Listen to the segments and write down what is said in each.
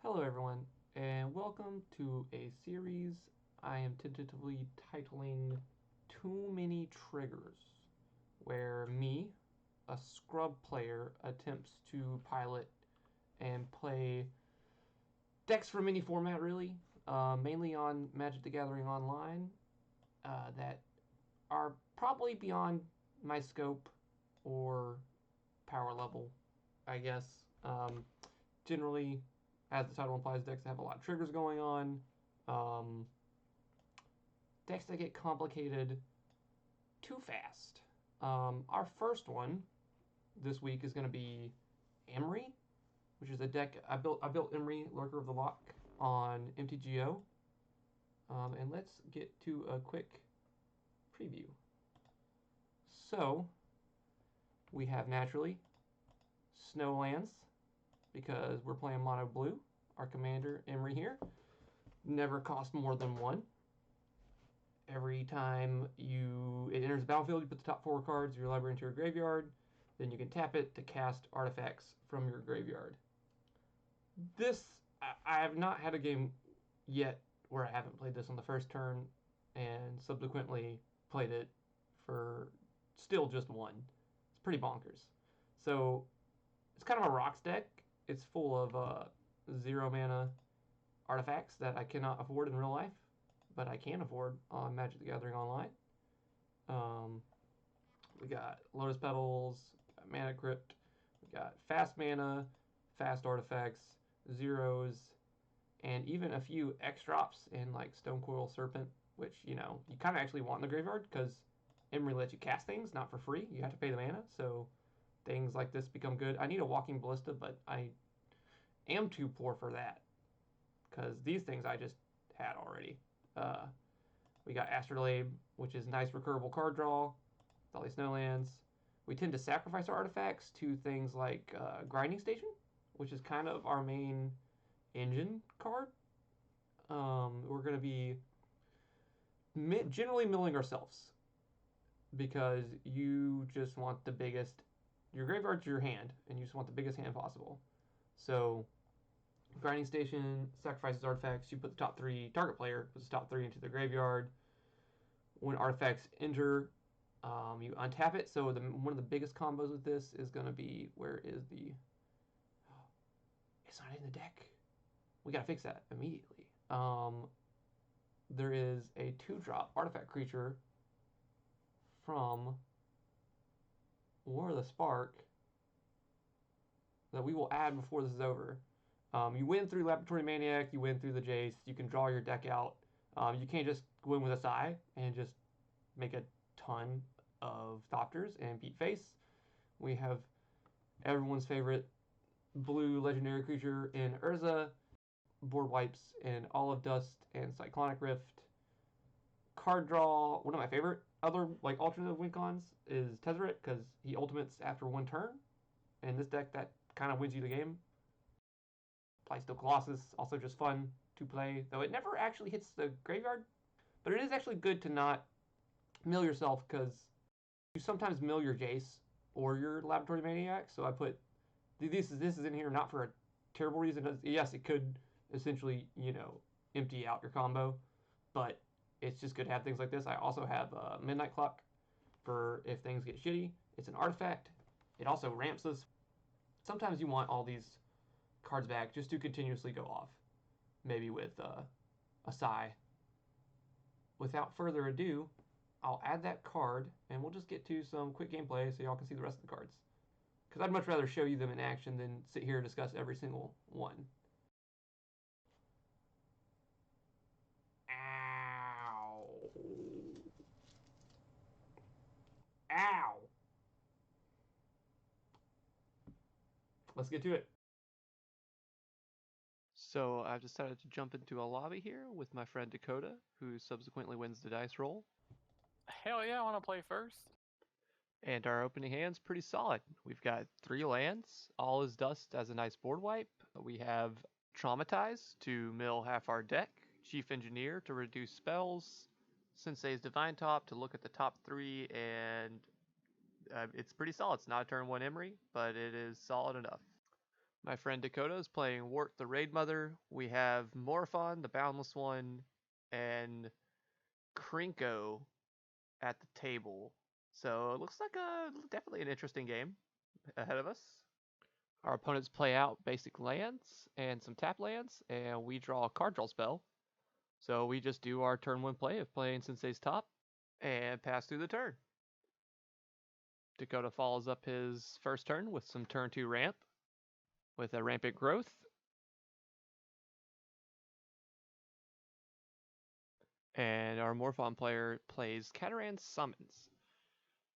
Hello, everyone, and welcome to a series I am tentatively titling Too Many Triggers, where me, a scrub player, attempts to pilot and play decks from any format, really, mainly on Magic the Gathering Online, that are probably beyond my scope or power level, I guess. Generally, as the title implies, decks that have a lot of triggers going on. Um, Decks that get complicated too fast. Our first one this week is going to be Emry, which is a deck I built. I built Emry, Lurker of the Loch, on MTGO. And let's get to a quick preview. So we have naturally Snowlands because we're playing mono blue. Our commander Emry here never cost more than one. Every time it enters the battlefield, you put the top 4 cards of your library into your graveyard. Then you can tap it to cast artifacts from your graveyard. I have not had a game yet where I haven't played this on the first turn and subsequently played it for still just one. It's pretty bonkers. So it's kind of a rocks deck. It's full of 0 mana artifacts that I cannot afford in real life, but I can afford on Magic the Gathering Online. We got Lotus Petals, we got Mana Crypt, we got fast mana, fast artifacts, zeros, and even a few X drops in like Stonecoil Serpent, which you kind of actually want in the graveyard because Emry lets you cast things not for free. You have to pay the mana, so things like this become good. I need a Walking Ballista, but I am too poor for that because these things I just had already. We got Astrolabe, which is nice recurable card draw with all these Snowlands. We tend to sacrifice our artifacts to things like Grinding Station, which is kind of our main engine card. We're going to be generally milling ourselves because you just want the biggest. Your graveyard's your hand, and you just want the biggest hand possible. So, Grinding Station sacrifices artifacts. You put the top 3, target player puts the top 3 into the graveyard. When artifacts enter, you untap it. So one of the biggest combos with this is going to be, where is the... It's not in the deck. We got to fix that immediately. There is a 2-drop artifact creature from War of the Spark that we will add before this is over. You win through Laboratory Maniac, you win through the Jace, you can draw your deck out. You can't just win with a Sai and just make a ton of Thopters and beat face. We have everyone's favorite blue legendary creature in Urza, board wipes in Olive Dust and Cyclonic Rift. Card draw, one of my favorite other like alternative win cons is Tezzeret because he ultimates after 1 turn. And this deck, that kind of wins you the game. Blightsteel Colossus, also just fun to play, though it never actually hits the graveyard. But it is actually good to not mill yourself because you sometimes mill your Jace or your Laboratory Maniac. So I put this is in here not for a terrible reason. Yes, it could essentially empty out your combo, but it's just good to have things like this. I also have Midnight Clock for if things get shitty. It's an artifact. It also ramps us. Sometimes you want all these cards back just to continuously go off. Maybe with a Sai. Without further ado, I'll add that card, and we'll just get to some quick gameplay so y'all can see the rest of the cards. Because I'd much rather show you them in action than sit here and discuss every single one. Ow. Ow. Let's get to it. So I've decided to jump into a lobby here with my friend Dakota, who subsequently wins the dice roll. Hell yeah, I want to play first. And our opening hand's pretty solid. We've got 3 lands, All is Dust as a nice board wipe. We have Traumatize to mill half our deck, Chief Engineer to reduce spells, Sensei's Divine Top to look at the top 3, and it's pretty solid. It's not a turn 1 Emry, but it is solid enough. My friend Dakota is playing Wart the Raid Mother. We have Morphon, the Boundless One, and Krinko at the table. So it looks like definitely an interesting game ahead of us. Our opponents play out basic lands and some tap lands, and we draw a card draw spell. So we just do our turn 1 play of playing Sensei's Top and pass through the turn. Dakota follows up his first turn with some turn 2 ramp with a rampant growth. And our Morphon player plays Cataran Summons,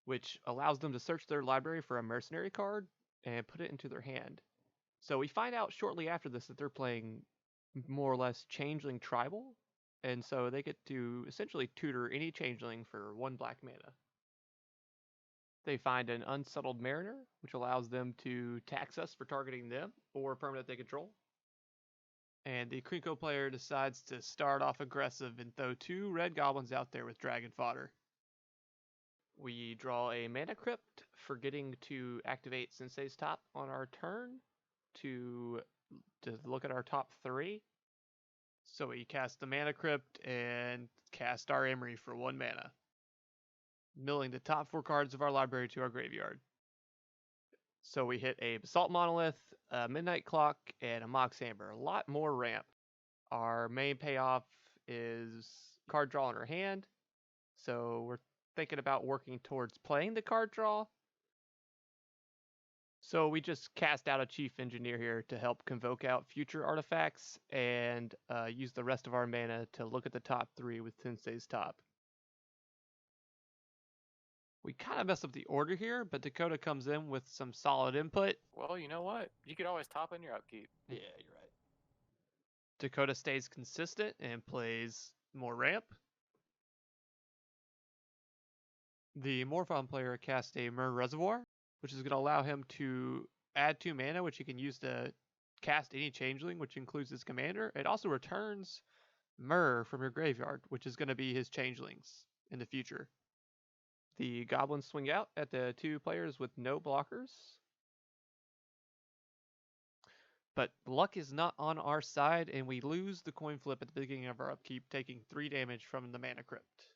which allows them to search their library for a mercenary card and put it into their hand. So we find out shortly after this that they're playing more or less Changeling Tribal, and so they get to essentially tutor any Changeling for 1 black mana. They find an Unsettled Mariner, which allows them to tax us for targeting them or a permanent they control. And the Krinko player decides to start off aggressive and throw 2 red goblins out there with dragon fodder. We draw a Mana Crypt, forgetting to activate Sensei's Top on our turn to look at our top 3. So we cast the Mana Crypt and cast our Emry for 1 mana, milling the top 4 cards of our library to our graveyard. So we hit a Basalt Monolith, a Midnight Clock, and a Mox Hammer. A lot more ramp. Our main payoff is card draw in our hand. So we're thinking about working towards playing the card draw. So we just cast out a Chief Engineer here to help convoke out future artifacts and use the rest of our mana to look at the top 3 with Sensei's Top. We kind of mess up the order here, but Dakota comes in with some solid input. Well, you know what? You could always top in your upkeep. Yeah, you're right. Dakota stays consistent and plays more ramp. The Morphon player casts a Myr Reservoir, which is going to allow him to add 2 mana, which he can use to cast any Changeling, which includes his commander. It also returns Myr from your graveyard, which is going to be his Changelings in the future. The Goblins swing out at the 2 players with no blockers. But luck is not on our side, and we lose the coin flip at the beginning of our upkeep, taking 3 damage from the Mana Crypt.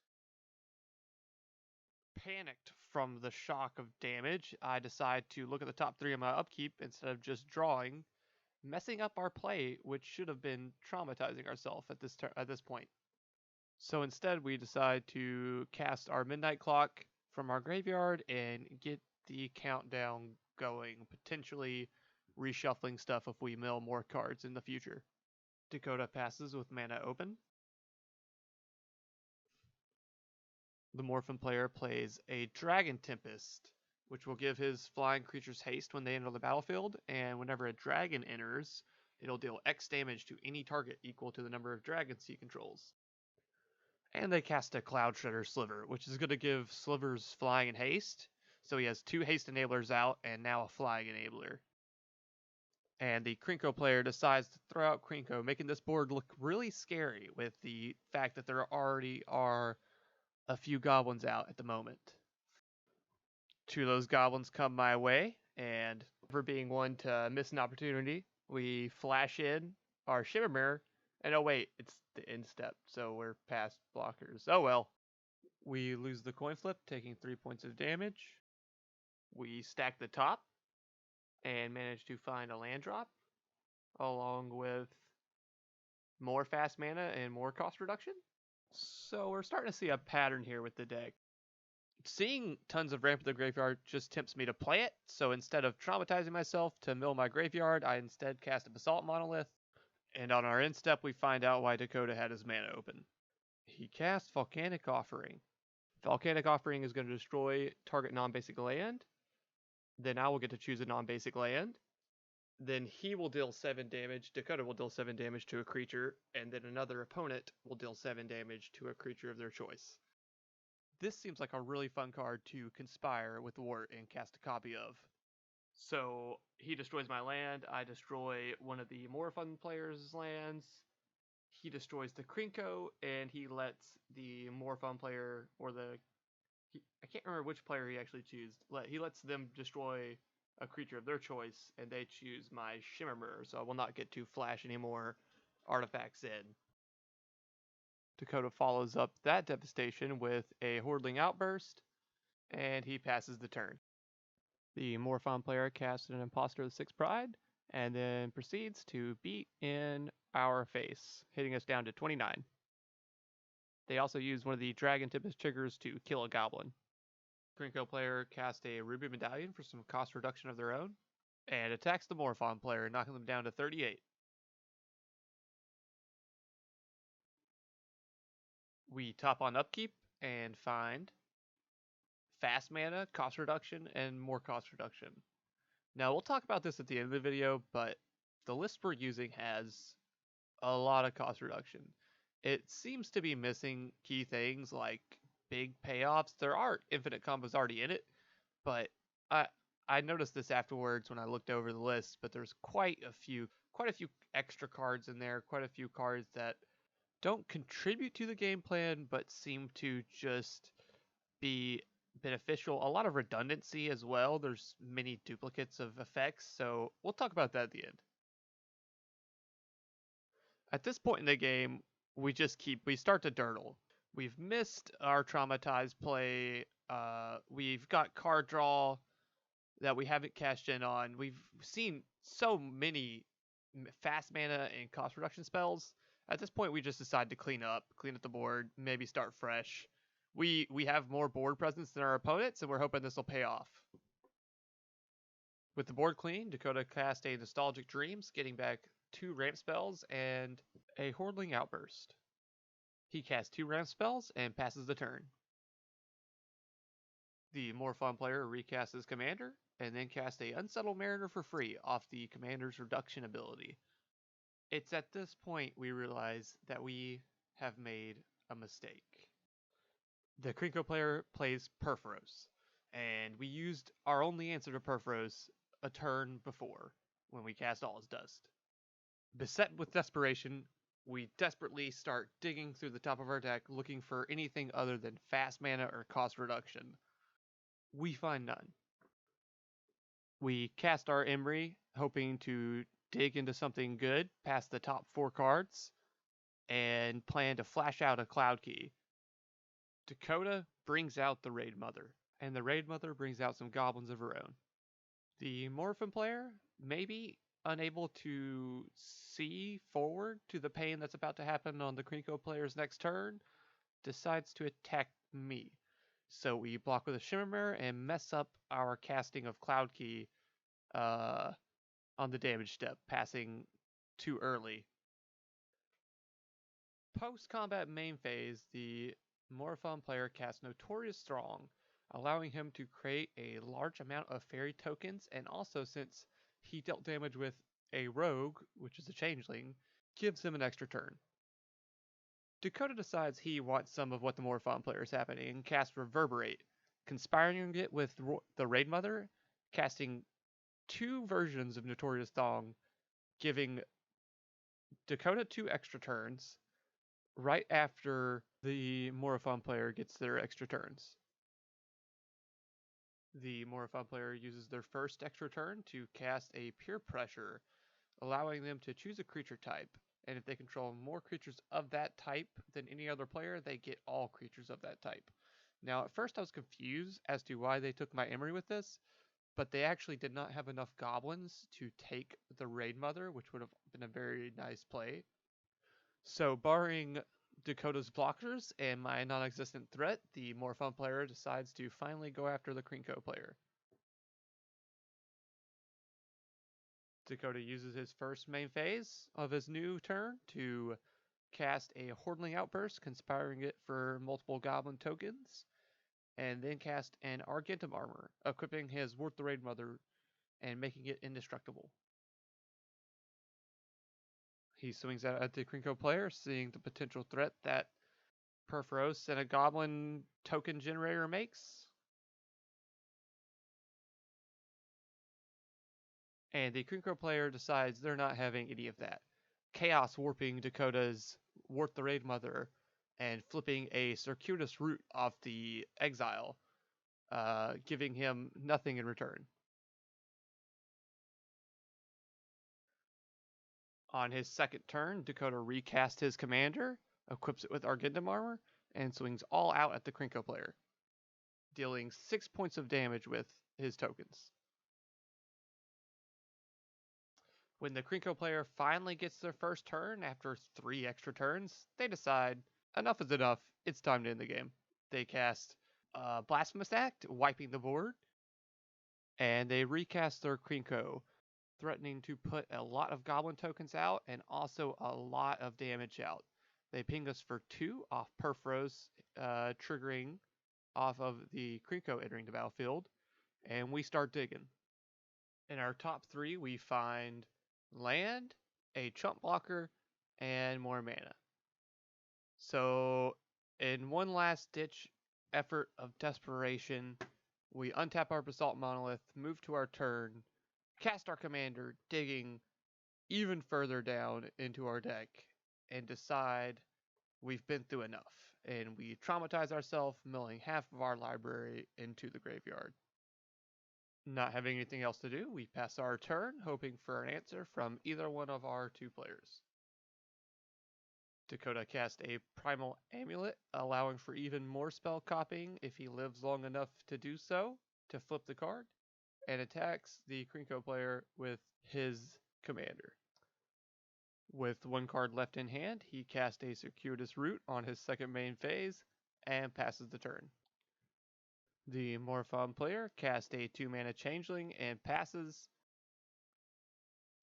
Panicked from the shock of damage, I decide to look at the top 3 of my upkeep instead of just drawing, messing up our play, which should have been traumatizing ourselves at this point. So instead, we decide to cast our Midnight Clock from our graveyard and get the countdown going, potentially reshuffling stuff if we mill more cards in the future. Dakota passes with mana open. The Morphin player plays a Dragon Tempest, which will give his flying creatures haste when they enter the battlefield, and whenever a dragon enters, it'll deal X damage to any target equal to the number of dragons he controls. And they cast a Cloud Shredder Sliver, which is going to give Slivers flying and haste, so he has 2 haste enablers out and now a flying enabler. And the Krinko player decides to throw out Krinko, making this board look really scary with the fact that there already are a few goblins out at the moment. 2 of those goblins come my way, and for being one to miss an opportunity, we flash in our Shimmermere, and oh wait, it's the end step, so we're past blockers. Oh well. We lose the coin flip, taking 3 points of damage. We stack the top and manage to find a land drop, along with more fast mana and more cost reduction. So we're starting to see a pattern here with the deck. Seeing tons of ramp in the graveyard just tempts me to play it, so instead of traumatizing myself to mill my graveyard, I instead cast a Basalt Monolith, and on our end step we find out why Dakota had his mana open. He casts Volcanic Offering. Volcanic Offering is going to destroy target non-basic land, then I will get to choose a non-basic land, then he will deal 7 damage, Dakota will deal 7 damage to a creature, and then another opponent will deal 7 damage to a creature of their choice. This seems like a really fun card to conspire with Wart and cast a copy of. So he destroys my land, I destroy one of the Morphon player's lands, he destroys the Krinko, and he lets the Morphon player, or I can't remember which player he actually chose. He lets them destroy a creature of their choice, and they choose my Shimmer Mirror, so I will not get to flash any more artifacts in. Dakota follows up that devastation with a Hordling Outburst, and he passes the turn. The Morphon player casts an Imposter of the Sixth Pride, and then proceeds to beat in our face, hitting us down to 29. They also use one of the Dragon Tempest triggers to kill a goblin. Krinko player casts a Ruby Medallion for some cost reduction of their own, and attacks the Morphon player, knocking them down to 38. We top on upkeep and find fast mana, cost reduction, and more cost reduction. Now, we'll talk about this at the end of the video, but the list we're using has a lot of cost reduction. It seems to be missing key things like big payoffs. There are infinite combos already in it, but I noticed this afterwards when I looked over the list, but there's quite a few extra cards in there, quite a few cards that don't contribute to the game plan, but seem to just be beneficial. A lot of redundancy as well. There's many duplicates of effects, so we'll talk about that at the end. At this point in the game, we start to dirtle. We've missed our traumatized play. We've got card draw that we haven't cashed in on. We've seen so many fast mana and cost reduction spells. At this point, we just decide to clean up the board, maybe start fresh. We have more board presence than our opponents, and we're hoping this will pay off. With the board clean, Dakota cast a Nostalgic Dreams, getting back 2 ramp spells and a Hordling Outburst. He casts 2 ramp spells and passes the turn. The Morphon player recasts his commander, and then casts a Unsettled Mariner for free off the commander's reduction ability. It's at this point we realize that we have made a mistake. The Krinko player plays Perforos, and we used our only answer to Perforos a turn before, when we cast All Is Dust. Beset with desperation, we desperately start digging through the top of our deck looking for anything other than fast mana or cost reduction. We find none. We cast our Emry, hoping to dig into something good past the top 4 cards, and plan to flash out a Cloud Key. Dakota brings out the Raid Mother, and the Raid Mother brings out some goblins of her own. The Morphin player, maybe unable to see forward to the pain that's about to happen on the Krinko player's next turn, decides to attack me. So we block with a Shimmer Mirror and mess up our casting of Cloud Key on the damage step, passing too early. Post-combat main phase, the Morphon player casts Notorious Throng, allowing him to create a large amount of fairy tokens, and also, since he dealt damage with a rogue, which is a changeling, gives him an extra turn. Dakota decides he wants some of what the Morphon player is happening and casts Reverberate, conspiring it with the Raid Mother, casting 2 versions of Notorious Throng, giving Dakota 2 extra turns right after the Morphon player gets their extra turns. The Morphon player uses their first extra turn to cast a Pure Pressure, allowing them to choose a creature type, and if they control more creatures of that type than any other player, they get all creatures of that type. Now, at first I was confused as to why they took my Emry with this, but they actually did not have enough goblins to take the Raid Mother, which would have been a very nice play. So, barring Dakota's blockers and my non-existent threat, the Morphon player decides to finally go after the Krinko player. Dakota uses his first main phase of his new turn to cast a Hordling Outburst, conspiring it for multiple goblin tokens, and then cast an Argentum Armor, equipping his Worth the Raid Mother and making it indestructible. He swings out at the Krinko player, seeing the potential threat that Perforos and a goblin token generator makes. And the Krinko player decides they're not having any of that, chaos warping Dakota's Worth the Raid Mother and flipping a circuitous route off the exile, giving him nothing in return. On his second turn, Dakota recasts his commander, equips it with Argendum armor, and swings all out at the Krinko player, dealing 6 points of damage with his tokens. When the Krinko player finally gets their first turn after 3 extra turns, they decide, enough is enough, it's time to end the game. They cast Blasphemous Act, wiping the board, and they recast their Krinko, threatening to put a lot of goblin tokens out and also a lot of damage out. They ping us for 2 off Perforos, triggering off of the Krinko entering the battlefield, and we start digging. In our top 3, we find land, a chump blocker, and more mana. So, in one last ditch effort of desperation, we untap our Basalt Monolith, move to our turn, cast our commander, digging even further down into our deck, and decide we've been through enough. And we traumatize ourselves, milling half of our library into the graveyard. Not having anything else to do, we pass our turn, hoping for an answer from either one of our 2 players. Dakota cast a Primal Amulet, allowing for even more spell copying if he lives long enough to do so, to flip the card, and attacks the Krinko player with his commander. With 1 card left in hand, he casts a Circuitous Route on his second main phase, and passes the turn. The Morphon player casts a 2-mana Changeling and passes.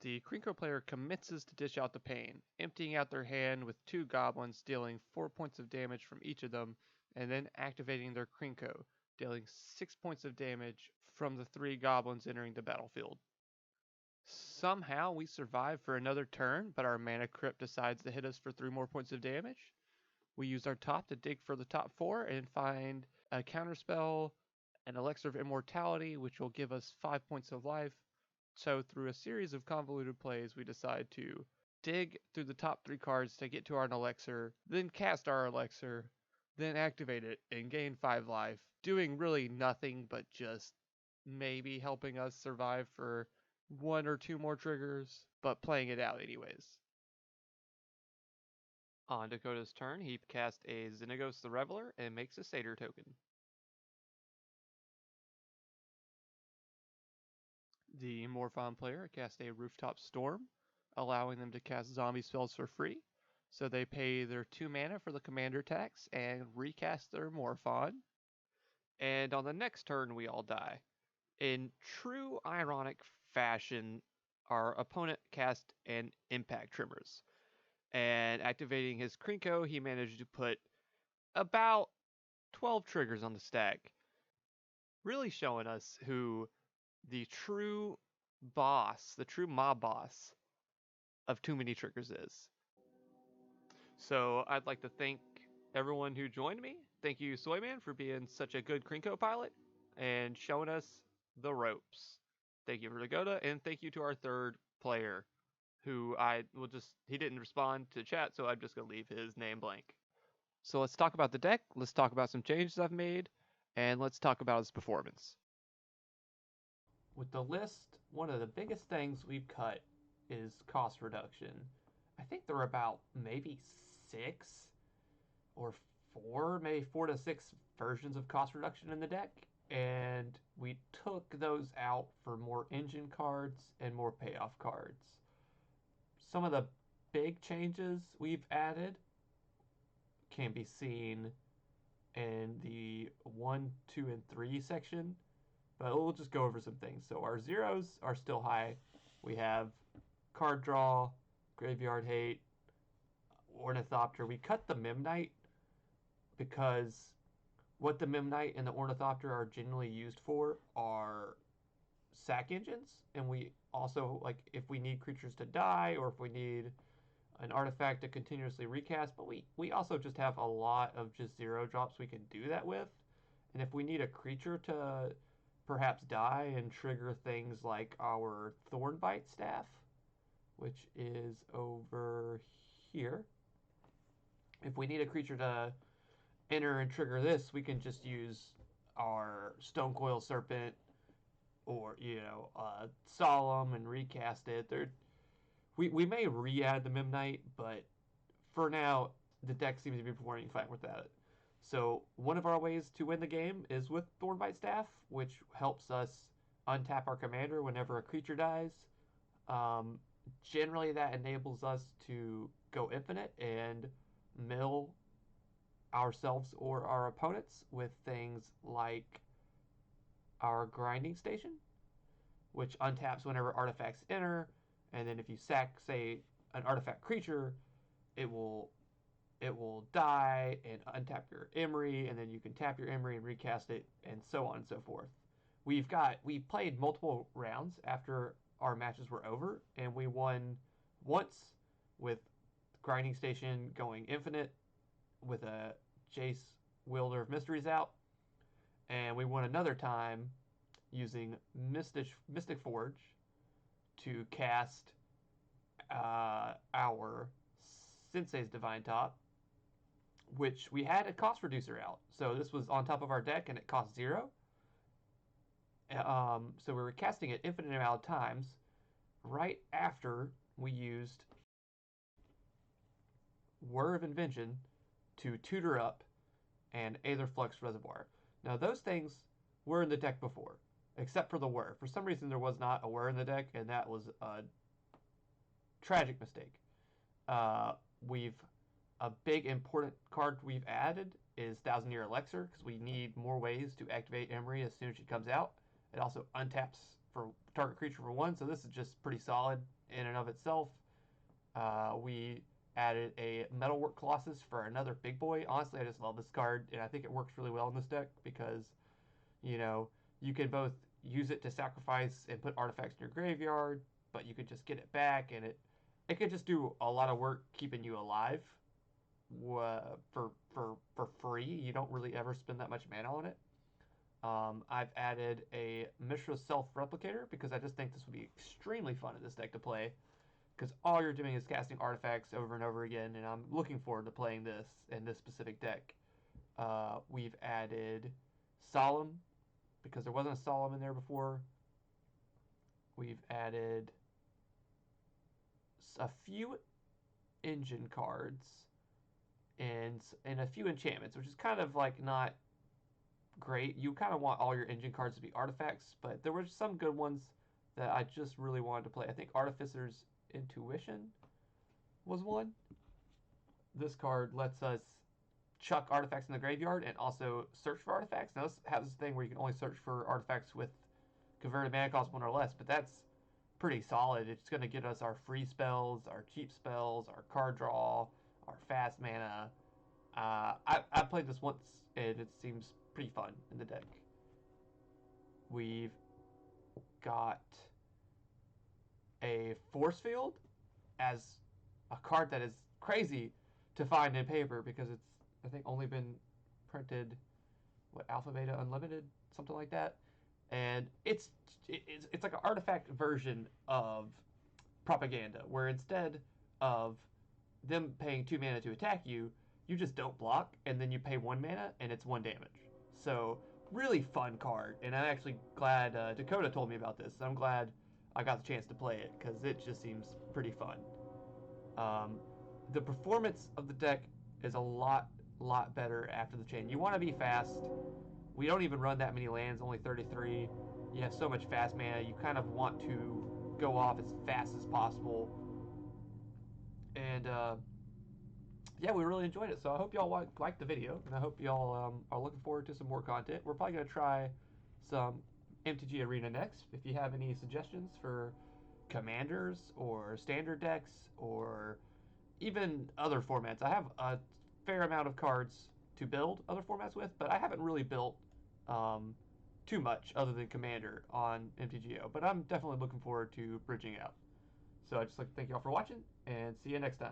The Krinko player commences to dish out the pain, emptying out their hand with 2 goblins, dealing 4 points of damage from each of them, and then activating their Krinko, dealing 6 points of damage from the 3 goblins entering the battlefield. Somehow we survive for another turn, but our mana crypt decides to hit us for 3 more points of damage. We use our top to dig for the top 4 and find a counterspell, an Elixir of Immortality, which will give us 5 points of life. So through a series of convoluted plays, we decide to dig through the top 3 cards to get to our Elixir, then cast our Elixir, then activate it and gain 5 life, doing really nothing but just maybe helping us survive for 1 or 2 more triggers, but playing it out anyways. On Dakota's turn, he casts a Xenagos the Reveler and makes a Satyr token. The Morphon player casts a Rooftop Storm, allowing them to cast zombie spells for free. So they pay their 2 mana for the commander tax and recast their Morphon. And on the next turn, we all die. In true ironic fashion, our opponent cast an Impact Trimmers. And activating his Krinko, he managed to put about 12 triggers on the stack. Really showing us who the true boss, the true mob boss of too many triggers is. So I'd like to thank everyone who joined me. Thank you, Soyman, for being such a good Krinko pilot and showing us the ropes. Thank you, Vertigoda, and thank you to our 3rd player, who he didn't respond to chat, so I'm just going to leave his name blank. So let's talk about the deck, let's talk about some changes I've made, and let's talk about its performance. With the list, one of the biggest things we've cut is cost reduction. I think there are about maybe 6 or 4, maybe 4 to 6 versions of cost reduction in the deck, and we took those out for more engine cards and more payoff cards. Some of the big changes we've added can be seen in the 1, 2, and 3 section, but we'll just go over some things. So our zeros are still high. We have card draw, graveyard hate, Ornithopter. We cut the Memnite because what the Memnite and the Ornithopter are generally used for are sack engines, and we also, like, if we need creatures to die or if we need an artifact to continuously recast, but we also just have a lot of just 0 drops we can do that with. And if we need a creature to perhaps die and trigger things like our Thornbite Staff, which is over here, if we need a creature to enter and trigger this, we can just use our Stonecoil Serpent or, Solemn and recast it. We may re-add the Mim Knight, but for now, the deck seems to be performing fine without it. So one of our ways to win the game is with Thornbite Staff, which helps us untap our commander whenever a creature dies. Um, Generally, that enables us to go infinite and mill ourselves or our opponents with things like our grinding station, which untaps whenever artifacts enter, and then if you sack, say, an artifact creature, it will die and untap your Emry, and then you can tap your Emry and recast it, and so on and so forth. We played multiple rounds after our matches were over, and we won once with grinding station going infinite with a Jace Wielder of Mysteries out, and we won another time using Mystic Forge to cast our Sensei's Divine Top, which we had a cost reducer out. So this was on top of our deck, and it cost 0. So we were casting it infinite amount of times right after we used Whir of Invention to tutor up and Aetherflux Reservoir. Now those things were in the deck before, except for the Whir. For some reason there was not a Whir in the deck, and that was a tragic mistake. A big important card we've added is Thousand Year Elixir, because we need more ways to activate Emry as soon as she comes out. It also untaps for target creature for 1, so this is just pretty solid in and of itself. We added a Metalwork Colossus for another big boy. Honestly, I just love this card, and I think it works really well in this deck because, you can both use it to sacrifice and put artifacts in your graveyard, but you could just get it back, and it could just do a lot of work keeping you alive for free. You don't really ever spend that much mana on it. I've added a Mishra Self-Replicator because I just think this would be extremely fun in this deck to play, because all you're doing is casting artifacts over and over again, and I'm looking forward to playing this in this specific deck. We've added Solemn, because there wasn't a Solemn in there before. We've added a few engine cards and a few enchantments, which is kind of like not great. You kind of want all your engine cards to be artifacts, but there were some good ones that I just really wanted to play. I think Artificer's Intuition was one. This card lets us chuck artifacts in the graveyard and also search for artifacts. Now this has this thing where you can only search for artifacts with converted mana cost 1 or less, but that's pretty solid. It's going to get us our free spells, our cheap spells, our card draw, our fast mana. I played this once, and it seems pretty fun in the deck. We've got a Force Field as a card that is crazy to find in paper because it's, I think, only been printed, Alpha Beta Unlimited, something like that. And it's like an artifact version of Propaganda, where instead of them paying 2 mana to attack you, you just don't block, and then you pay 1 mana, and it's 1 damage. So, really fun card, and I'm actually glad Dakota told me about this. I'm glad I got the chance to play it, because it just seems pretty fun. The performance of the deck is a lot better after the chain. You want to be fast. We don't even run that many lands, only 33. You have so much fast mana, you kind of want to go off as fast as possible. And yeah, we really enjoyed it. So I hope y'all liked the video, and I hope y'all are looking forward to some more content. We're probably going to try some MTG Arena next. If you have any suggestions for commanders or standard decks or even other formats, I have a fair amount of cards to build other formats with, but I haven't really built too much other than Commander on MTGO. But I'm definitely looking forward to bridging out. So I'd just like to thank y'all for watching, and see you next time.